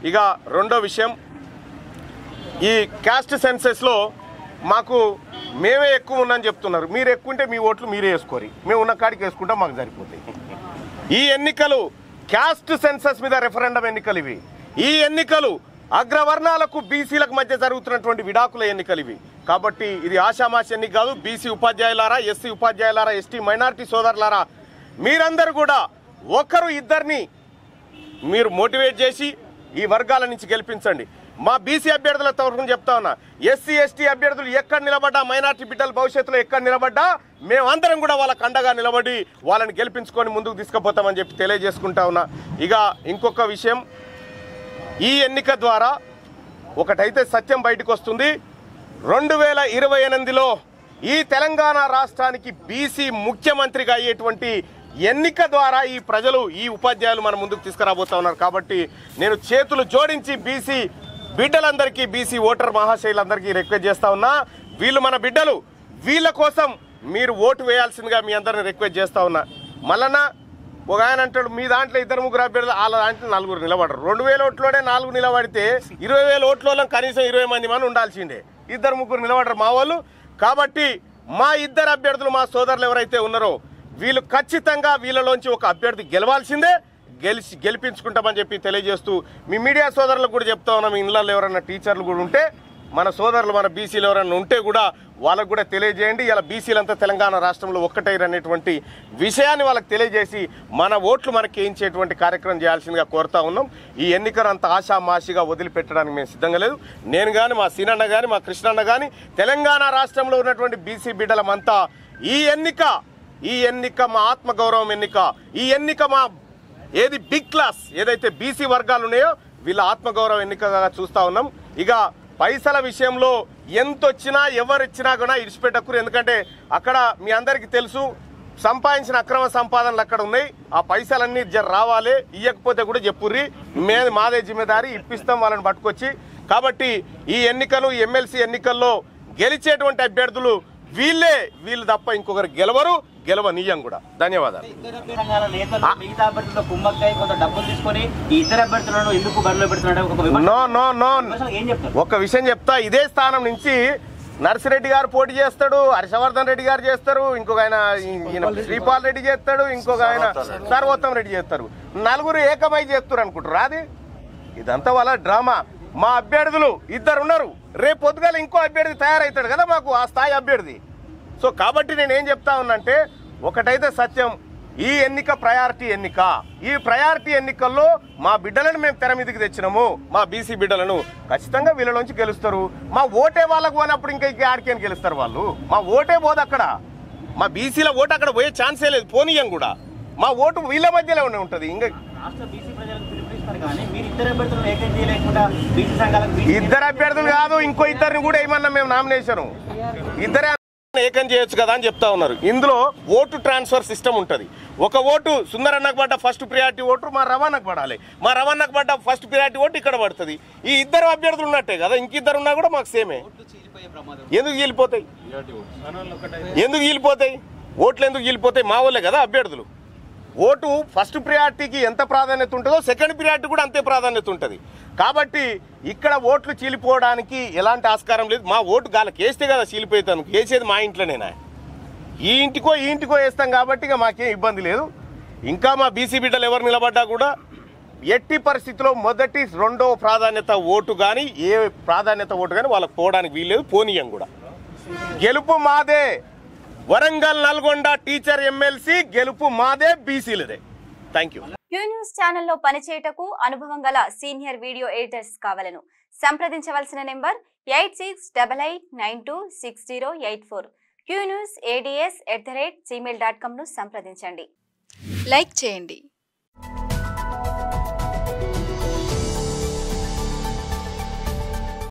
ఇక రెండో విషయం, ఈ క్యాస్ట్ సెన్సెస్లో మాకు మేమే ఎక్కువ ఉన్నామని చెప్తున్నారు. మీరు ఎక్కువ ఉంటే మీ ఓట్లు మీరే వేసుకోరు, మేము ఉన్న కాడికి వేసుకుంటాం, మాకు సరిపోతాయి. ఈ ఎన్నికలు క్యాస్ట్ సెన్సస్ మీద రెఫరెండం ఎన్నికలు ఇవి. ఈ ఎన్నికలు అగ్రవర్ణాలకు బీసీలకు మధ్య జరుగుతున్నటువంటి విడాకుల ఎన్నికలు ఇవి. కాబట్టి ఇది ఆషామాషి ఎన్నిక కాదు. బీసీ ఉపాధ్యాయులారా, ఎస్సీ ఉపాధ్యాయులారా, ఎస్టీ మైనారిటీ సోదరులారా, మీరందరూ కూడా ఒకరు ఇద్దరిని మీరు మోటివేట్ చేసి ఈ వర్గాల నుంచి గెలిపించండి. మా బీసీ అభ్యర్థుల తరఫున చెప్తా ఉన్నా, ఎస్సీ ఎస్టీ అభ్యర్థులు ఎక్కడ నిలబడ్డా, మైనార్టీ బిడ్డల భవిష్యత్తులో ఎక్కడ నిలబడ్డా మేమందరం కూడా వాళ్ళకు అండగా నిలబడి వాళ్ళని గెలిపించుకొని ముందుకు తీసుకుపోతామని చెప్పి తెలియజేసుకుంటా ఉన్నా. ఇక ఇంకొక విషయం, ఈ ఎన్నిక ద్వారా ఒకటైతే సత్యం బయటకు వస్తుంది. 2028లో ఈ తెలంగాణ రాష్ట్రానికి బీసీ ముఖ్యమంత్రిగా అయ్యేటువంటి ఎన్నిక ద్వారా ఈ ప్రజలు, ఈ ఉపాధ్యాయులు మన ముందుకు తీసుకురాబోతా ఉన్నారు. కాబట్టి నేను చేతులు జోడించి బీసీ బిడ్డలందరికీ, బీసీ ఓటర్ మహాశైలందరికీ రిక్వెస్ట్ చేస్తా ఉన్నా, వీళ్ళు మన బిడ్డలు, వీళ్ళ కోసం మీరు ఓటు వేయాల్సిందిగా మీ అందరిని రిక్వెస్ట్ చేస్తా ఉన్నా. మళ్ళా ఒక ఆయన అంటాడు, మీ దాంట్లో 2-3 అభ్యర్థులు, వాళ్ళ దాంట్లో 4 నిలబడరు. 2000 ఓట్లోనే 4 నిలబడితే 20,000 ఓట్లలో కనీసం 20 మంది ఉండాల్సిందే. 2-3 నిలబడరు మా వాళ్ళు. కాబట్టి మా 2 అభ్యర్థులు, మా సోదరులు ఎవరైతే ఉన్నారో వీళ్ళు ఖచ్చితంగా వీళ్ళలోంచి ఒక అభ్యర్థి గెలవాల్సిందే, గెలిపించుకుంటామని చెప్పి తెలియజేస్తూ మీ మీడియా సోదరులకు కూడా చెప్తా ఉన్నాం, మీ ఇళ్ళల్లో ఎవరైనా టీచర్లు కూడా ఉంటే, మన సోదరులు, మన బీసీలు ఎవరైనా ఉంటే కూడా వాళ్ళకు కూడా తెలియజేయండి. ఇలా బీసీలంతా తెలంగాణ రాష్ట్రంలో ఒక్కటైనటువంటి విషయాన్ని వాళ్ళకి తెలియజేసి మన ఓట్లు మనకి వేయించేటువంటి కార్యక్రమం చేయాల్సిందిగా కోరుతా ఉన్నాం. ఈ ఎన్నికను అంత ఆషామాషిగా వదిలిపెట్టడానికి మేము సిద్ధంగా లేదు. నేను కానీ, మా సీనన్న కానీ, మా కృష్ణన్న కానీ, తెలంగాణ రాష్ట్రంలో ఉన్నటువంటి బీసీ బిడ్డలమంతా ఈ ఎన్నిక మా ఆత్మగౌరవం ఎన్నిక, ఈ ఎన్నిక మా బిగ్ క్లాస్ ఏదైతే బీసీ వర్గాలు ఉన్నాయో వీళ్ళ ఆత్మగౌరవ ఎన్నికగా చూస్తా ఉన్నాం. ఇక పైసల విషయంలో ఎంత వచ్చినా ఎవరిచ్చినా కూడా ఇడిచిపెట్టకూరు. ఎందుకంటే అక్కడ మీ అందరికీ తెలుసు, సంపాదించిన అక్రమ సంపాదనలు అక్కడ ఉన్నాయి. ఆ పైసలన్నీ రావాలి, ఇవ్వకపోతే కూడా చెప్పుర్రి, మాదే జిమ్మేదారి, ఇప్పిస్తాం వాళ్ళని పట్టుకొచ్చి. కాబట్టి ఈ ఎన్నికలు, ఎమ్మెల్సీ ఎన్నికల్లో గెలిచేటువంటి అభ్యర్థులు వీళ్ళు తప్ప ఇంకొకరు గెలవనీయం కూడా. ధన్యవాదాలు. ఒక విషయం చెప్తా, ఇదే స్థానం నుంచి నర్సిరెడ్డి గారు పోటీ చేస్తాడు, హర్షవర్ధన్ రెడ్డి గారు చేస్తారు, ఇంకొక ఆయన శ్రీపాల్ రెడ్డి చేస్తాడు, ఇంకొక ఆయన సర్వోత్తమ్ రెడ్డి చేస్తారు. 4 ఏకమై చేస్తారు అనుకుంటారు. అది ఇదంతా వాళ్ళ డ్రామా. మా అభ్యర్థులు 2 ఉన్నారు, రేపు పొద్దుగాల ఇంకో అభ్యర్థి తయారవుతాడు కదా మాకు ఆ స్థాయి అభ్యర్థి. సో కాబట్టి నేనేం చెప్తా ఉన్నంటే, ఒకటైతే సత్యం, ఈ ఎన్నిక ప్రయారిటీ ఎన్నిక. ఈ ప్రయారిటీ ఎన్నికల్లో మా బిడ్డలను మేము తెర మీదకి తెచ్చినాము, మా బీసీ బిడ్డలను. ఖచ్చితంగా వీళ్ళలోంచి గెలుస్తారు. మా ఓటే వాళ్ళకు పోయినప్పుడు ఇంకా ఆడికేని గెలుస్తారు వాళ్ళు. మా ఓటే పోదు అక్కడ, మా బీసీల ఓటు అక్కడ పోయే ఛాన్సే లేదు, పోనీయం కూడా. మా ఓటు వీళ్ళ మధ్యలోనే ఉంటుంది. ఇంకా 2 అభ్యర్థులు కాదు, ఇంకో 2 కూడా ఏమన్నా మేము నామినేషన్ 2 ఏకం చేయొచ్చు కదా అని చెప్తా ఉన్నారు. ఇందులో ఓటు ట్రాన్స్ఫర్ సిస్టమ్ ఉంటుంది. ఒక ఓటు సుందరన్నకు పడ్డ ఫస్ట్ ప్రియారిటీ ఓటు మా రవాణాకు పడాలి, మా రవాణాకు పడ్డ ఫస్ట్ ప్రియారిటీ ఓటు ఇక్కడ పడుతుంది. ఈ 2 అభ్యర్థులు ఉన్నట్టే కదా, ఇంక ఉన్నా కూడా మాకు సేమే. ఎందుకు గీలిపోతాయి? ఓట్లు ఎందుకు గీలిపోతాయి? మా వాళ్ళే కదా అభ్యర్థులు. ఓటు ఫస్ట్ ప్రియారిటీకి ఎంత ప్రాధాన్యత ఉంటుందో సెకండ్ ప్రియారిటీ కూడా అంతే ప్రాధాన్యత ఉంటుంది. కాబట్టి ఇక్కడ ఓట్లు చీలిపోవడానికి ఎలాంటి ఆస్కారం లేదు. మా ఓటు గాలకి వేస్తే కదా చీలిపోతాను, వేసేది మా ఇంట్లోనేనా, ఈ ఇంటికో వేస్తాం. కాబట్టి ఇక మాకేం ఇబ్బంది లేదు. ఇంకా మా బీసీ బిడ్డలు ఎవరు నిలబడ్డా కూడా ఎట్టి పరిస్థితిలో మొదటి 2వ ప్రాధాన్యత ఓటు కానీ, ఏ ప్రాధాన్యత ఓటు కానీ వాళ్ళకి పోవడానికి వీల్లేదు, పోనీయం కూడా. గెలుపు మాదే. వరంగల్, నల్గొండ టీచర్ ఎమ్మెల్సీ గెలుపు మాదే, బీసీలదే. Thank you. క్యూ న్యూస్ ఛానల్లో పనిచేయటకు అనుభవం గల సీనియర్ వీడియో ఎడిటర్స్ కావాలను సంప్రదించవలసిన నెంబర్ 8688926084. qnewsads@gmail.com ను సంప్రదించండి. లైక్ చేయండి.